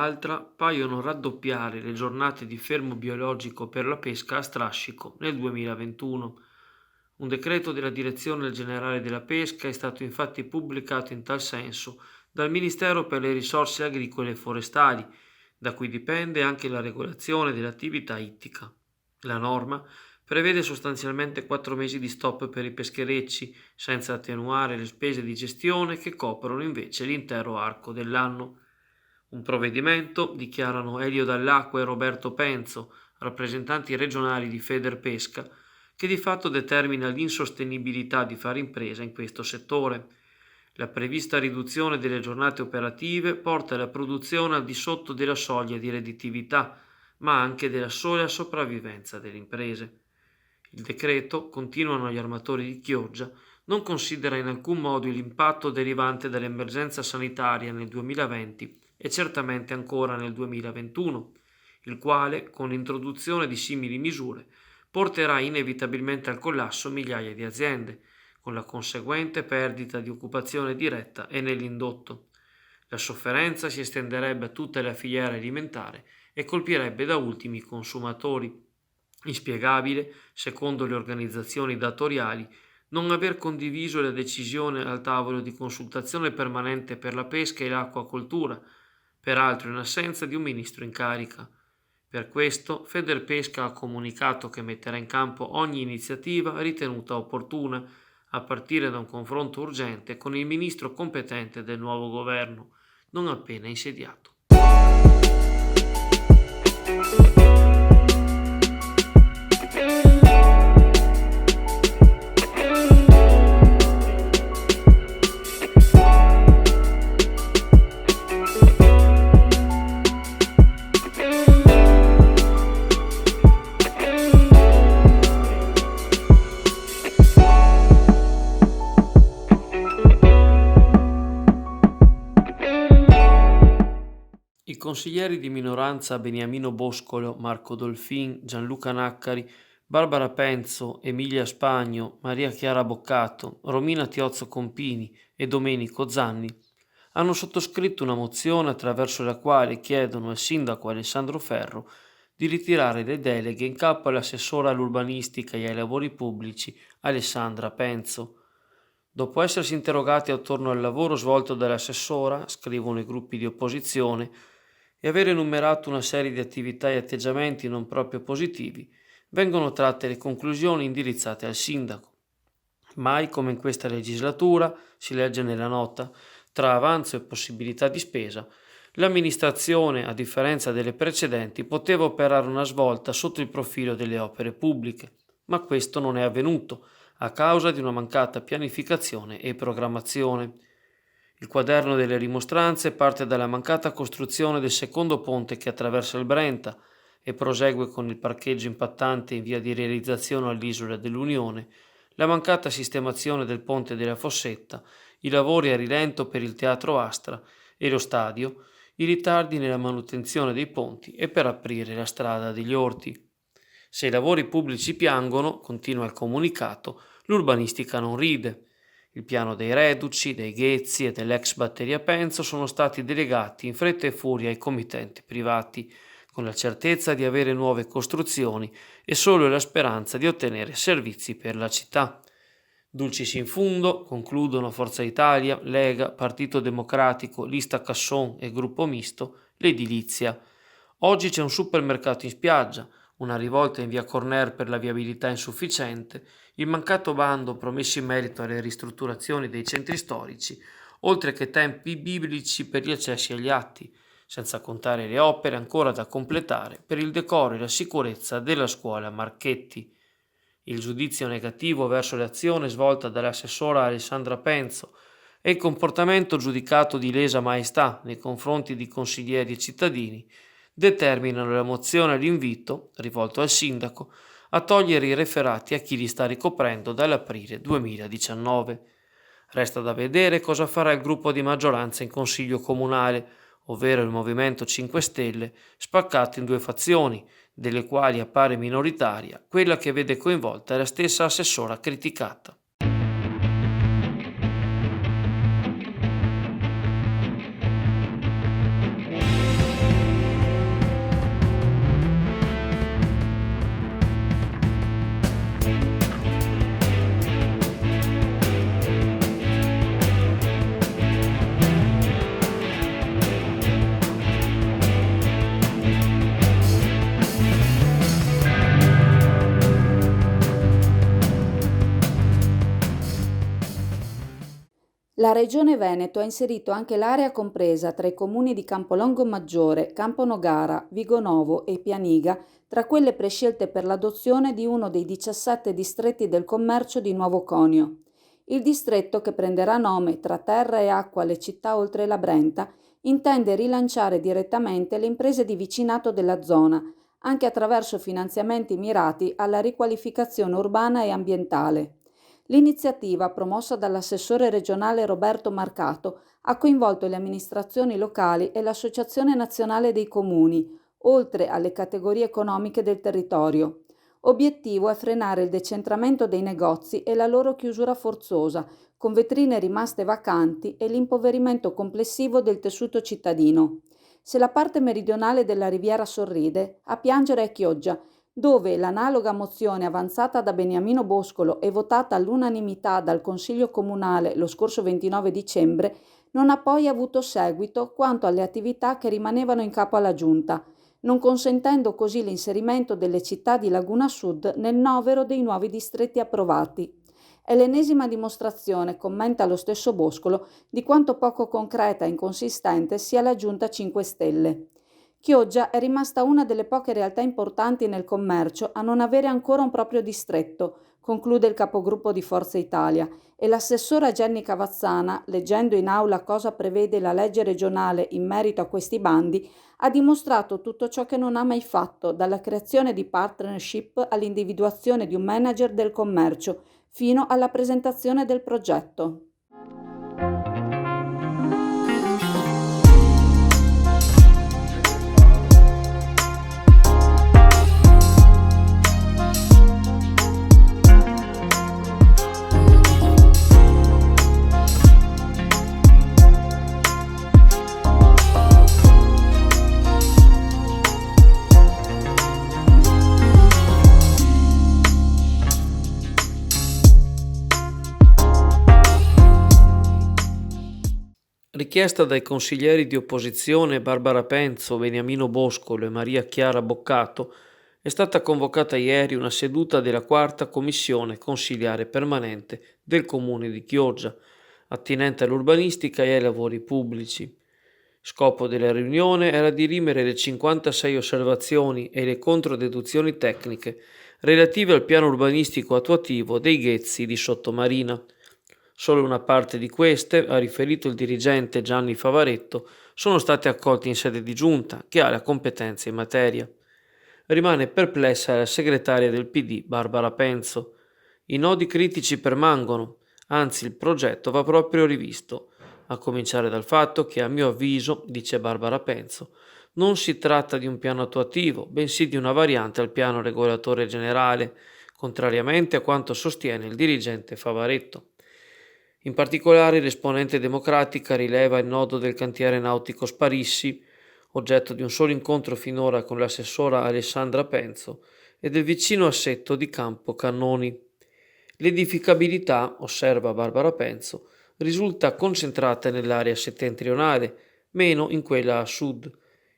dall'altra paiono raddoppiare le giornate di fermo biologico per la pesca a strascico nel 2021. Un decreto della Direzione Generale della Pesca è stato infatti pubblicato in tal senso dal Ministero per le Risorse Agricole e Forestali, da cui dipende anche la regolazione dell'attività ittica. La norma prevede sostanzialmente 4 mesi di stop per i pescherecci, senza attenuare le spese di gestione che coprono invece l'intero arco dell'anno. Un provvedimento, dichiarano Elio Dall'Acqua e Roberto Penzo, rappresentanti regionali di Federpesca, che di fatto determina l'insostenibilità di fare impresa in questo settore. La prevista riduzione delle giornate operative porta la produzione al di sotto della soglia di redditività, ma anche della sola sopravvivenza delle imprese. Il decreto, continuano gli armatori di Chioggia, non considera in alcun modo l'impatto derivante dall'emergenza sanitaria nel 2020 e certamente ancora nel 2021, il quale, con l'introduzione di simili misure, porterà inevitabilmente al collasso migliaia di aziende, con la conseguente perdita di occupazione diretta e nell'indotto. La sofferenza si estenderebbe a tutta la filiera alimentare e colpirebbe da ultimi i consumatori. Inspiegabile, secondo le organizzazioni datoriali, non aver condiviso la decisione al tavolo di consultazione permanente per la pesca e l'acquacoltura, peraltro in assenza di un ministro in carica. Per questo Federpesca ha comunicato che metterà in campo ogni iniziativa ritenuta opportuna, a partire da un confronto urgente con il ministro competente del nuovo governo, non appena insediato. I consiglieri di minoranza Beniamino Boscolo, Marco Dolfin, Gianluca Naccari, Barbara Penzo, Emilia Spagno, Maria Chiara Boccato, Romina Tiozzo Compini e Domenico Zanni hanno sottoscritto una mozione attraverso la quale chiedono al sindaco Alessandro Ferro di ritirare le deleghe in capo all'assessora all'urbanistica e ai lavori pubblici Alessandra Penzo. Dopo essersi interrogati attorno al lavoro svolto dall'assessora, scrivono i gruppi di opposizione, e aver enumerato una serie di attività e atteggiamenti non proprio positivi, vengono tratte le conclusioni indirizzate al sindaco. Mai come in questa legislatura, si legge nella nota, tra avanzo e possibilità di spesa, l'amministrazione, a differenza delle precedenti, poteva operare una svolta sotto il profilo delle opere pubbliche, ma questo non è avvenuto a causa di una mancata pianificazione e programmazione. Il quaderno delle rimostranze parte dalla mancata costruzione del secondo ponte che attraversa il Brenta e prosegue con il parcheggio impattante in via di realizzazione all'isola dell'Unione, la mancata sistemazione del ponte della Fossetta, i lavori a rilento per il Teatro Astra e lo stadio, i ritardi nella manutenzione dei ponti e per aprire la strada degli Orti. Se i lavori pubblici piangono, continua il comunicato, l'urbanistica non ride. Il piano dei reduci, dei ghezzi e dell'ex batteria Penzo sono stati delegati in fretta e furia ai committenti privati, con la certezza di avere nuove costruzioni e solo la speranza di ottenere servizi per la città. Dulcis in fundo, concludono Forza Italia, Lega, Partito Democratico, Lista Casson e Gruppo Misto, l'edilizia. Oggi c'è un supermercato in spiaggia, una rivolta in via Corner per la viabilità insufficiente, il mancato bando promesso in merito alle ristrutturazioni dei centri storici, oltre che tempi biblici per gli accessi agli atti, senza contare le opere ancora da completare per il decoro e la sicurezza della scuola Marchetti. Il giudizio negativo verso l'azione svolta dall'assessora Alessandra Penzo e il comportamento giudicato di lesa maestà nei confronti di consiglieri e cittadini determinano la mozione all'invito, rivolto al sindaco, a togliere i referati a chi li sta ricoprendo dall'aprile 2019. Resta da vedere cosa farà il gruppo di maggioranza in Consiglio Comunale, ovvero il Movimento 5 Stelle, spaccato in due fazioni, delle quali appare minoritaria quella che vede coinvolta la stessa assessora criticata. La Regione Veneto ha inserito anche l'area compresa tra i comuni di Campolongo Maggiore, Camponogara, Vigonovo e Pianiga tra quelle prescelte per l'adozione di uno dei 17 distretti del commercio di Nuovo Conio. Il distretto, che prenderà nome tra terra e acqua alle città oltre la Brenta, intende rilanciare direttamente le imprese di vicinato della zona, anche attraverso finanziamenti mirati alla riqualificazione urbana e ambientale. L'iniziativa, promossa dall'assessore regionale Roberto Marcato, ha coinvolto le amministrazioni locali e l'Associazione Nazionale dei Comuni, oltre alle categorie economiche del territorio. Obiettivo è frenare il decentramento dei negozi e la loro chiusura forzosa, con vetrine rimaste vacanti e l'impoverimento complessivo del tessuto cittadino. Se la parte meridionale della Riviera sorride, a piangere è Chioggia, dove l'analoga mozione avanzata da Beniamino Boscolo e votata all'unanimità dal Consiglio Comunale lo scorso 29 dicembre non ha poi avuto seguito quanto alle attività che rimanevano in capo alla Giunta, non consentendo così l'inserimento delle città di Laguna Sud nel novero dei nuovi distretti approvati. È l'ennesima dimostrazione, commenta lo stesso Boscolo, di quanto poco concreta e inconsistente sia la Giunta 5 Stelle. Chioggia è rimasta una delle poche realtà importanti nel commercio a non avere ancora un proprio distretto, conclude il capogruppo di Forza Italia, e l'assessora Jenny Cavazzana, leggendo in aula cosa prevede la legge regionale in merito a questi bandi, ha dimostrato tutto ciò che non ha mai fatto, dalla creazione di partnership all'individuazione di un manager del commercio, fino alla presentazione del progetto. Richiesta dai consiglieri di opposizione Barbara Penzo, Beniamino Boscolo e Maria Chiara Boccato, è stata convocata ieri una seduta della quarta commissione consiliare permanente del comune di Chioggia, attinente all'urbanistica e ai lavori pubblici. Scopo della riunione era dirimere le 56 osservazioni e le controdeduzioni tecniche relative al piano urbanistico attuativo dei Ghezzi di Sottomarina. Solo una parte di queste, ha riferito il dirigente Gianni Favaretto, sono state accolte in sede di giunta, che ha la competenza in materia. Rimane perplessa la segretaria del PD, Barbara Penzo. I nodi critici permangono, anzi il progetto va proprio rivisto, a cominciare dal fatto che, a mio avviso, dice Barbara Penzo, non si tratta di un piano attuativo, bensì di una variante al piano regolatore generale, contrariamente a quanto sostiene il dirigente Favaretto. In particolare l'esponente democratica rileva il nodo del cantiere nautico Sparissi, oggetto di un solo incontro finora con l'assessora Alessandra Penzo, e del vicino assetto di Campo Cannoni. L'edificabilità, osserva Barbara Penzo, risulta concentrata nell'area settentrionale, meno in quella a sud.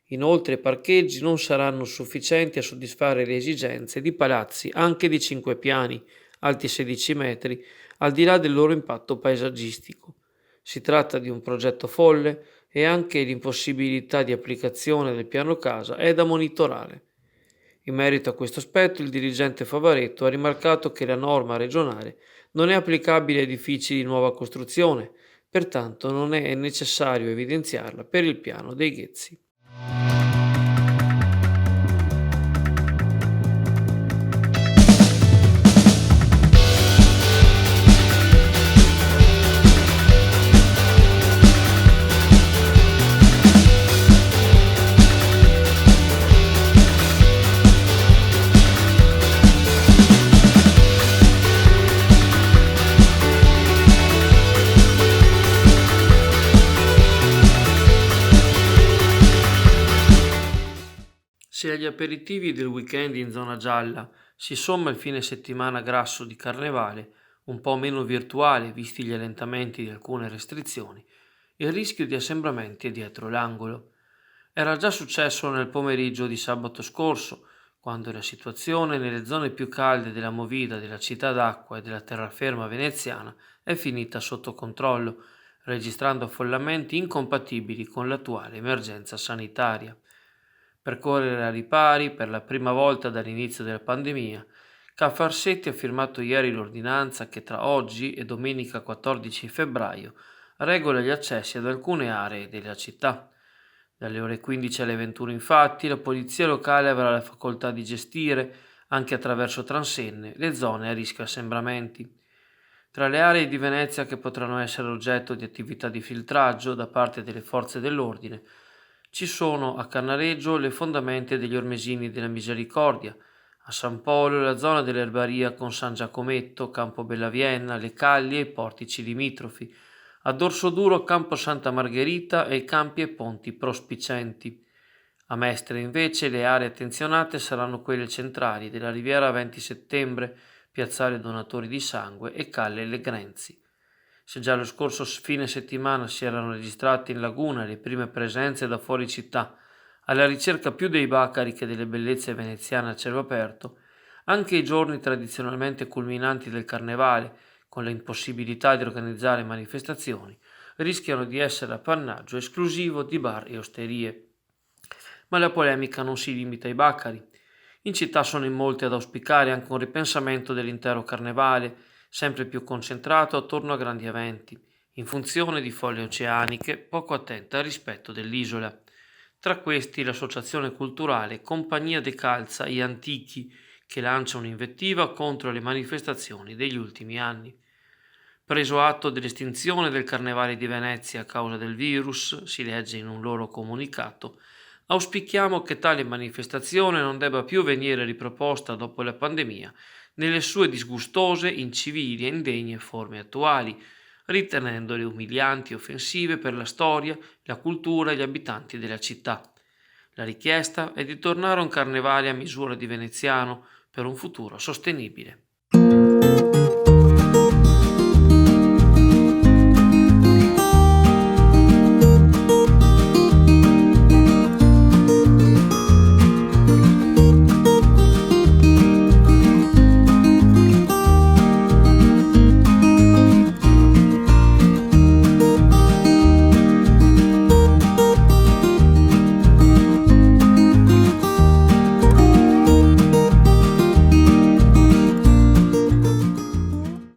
Inoltre i parcheggi non saranno sufficienti a soddisfare le esigenze di palazzi anche di 5 piani, alti 16 metri, al di là del loro impatto paesaggistico. Si tratta di un progetto folle e anche l'impossibilità di applicazione del piano casa è da monitorare. In merito a questo aspetto, il dirigente Favaretto ha rimarcato che la norma regionale non è applicabile a edifici di nuova costruzione, pertanto non è necessario evidenziarla per il piano dei Ghezzi. Se agli aperitivi del weekend in zona gialla si somma il fine settimana grasso di carnevale, un po' meno virtuale visti gli allentamenti di alcune restrizioni, il rischio di assembramenti è dietro l'angolo. Era già successo nel pomeriggio di sabato scorso, quando la situazione nelle zone più calde della movida della città d'acqua e della terraferma veneziana è finita sotto controllo, registrando affollamenti incompatibili con l'attuale emergenza sanitaria. Per correre ai ripari, per la prima volta dall'inizio della pandemia, Ca Farsetti ha firmato ieri l'ordinanza che tra oggi e domenica 14 febbraio regola gli accessi ad alcune aree della città. Dalle ore 15 alle 21 infatti la polizia locale avrà la facoltà di gestire, anche attraverso transenne, le zone a rischio assembramenti. Tra le aree di Venezia che potranno essere oggetto di attività di filtraggio da parte delle forze dell'ordine ci sono a Cannareggio le fondamenta degli Ormesini della Misericordia, a San Polo la zona dell'Erbaria con San Giacometto, Campo Bellavienna, le Calli e i portici limitrofi, a Dorsoduro Campo Santa Margherita e i campi e ponti prospicenti. A Mestre invece le aree attenzionate saranno quelle centrali della Riviera 20 Settembre, Piazzale Donatori di Sangue e Calle Legrenzi. Se già lo scorso fine settimana si erano registrate in laguna le prime presenze da fuori città, alla ricerca più dei bacari che delle bellezze veneziane a cielo aperto, anche i giorni tradizionalmente culminanti del carnevale, con l'impossibilità di organizzare manifestazioni, rischiano di essere appannaggio esclusivo di bar e osterie. Ma la polemica non si limita ai bacari. In città sono in molti ad auspicare anche un ripensamento dell'intero carnevale, sempre più concentrato attorno a grandi eventi, in funzione di folle oceaniche poco attente al rispetto dell'isola. Tra questi l'associazione culturale Compagnia de Calza e Antichi, che lancia un'invettiva contro le manifestazioni degli ultimi anni. Preso atto dell'estinzione del Carnevale di Venezia a causa del virus, si legge in un loro comunicato, auspichiamo che tale manifestazione non debba più venire riproposta dopo la pandemia nelle sue disgustose, incivili e indegne forme attuali, ritenendole umilianti e offensive per la storia, la cultura e gli abitanti della città. La richiesta è di tornare a un carnevale a misura di veneziano per un futuro sostenibile.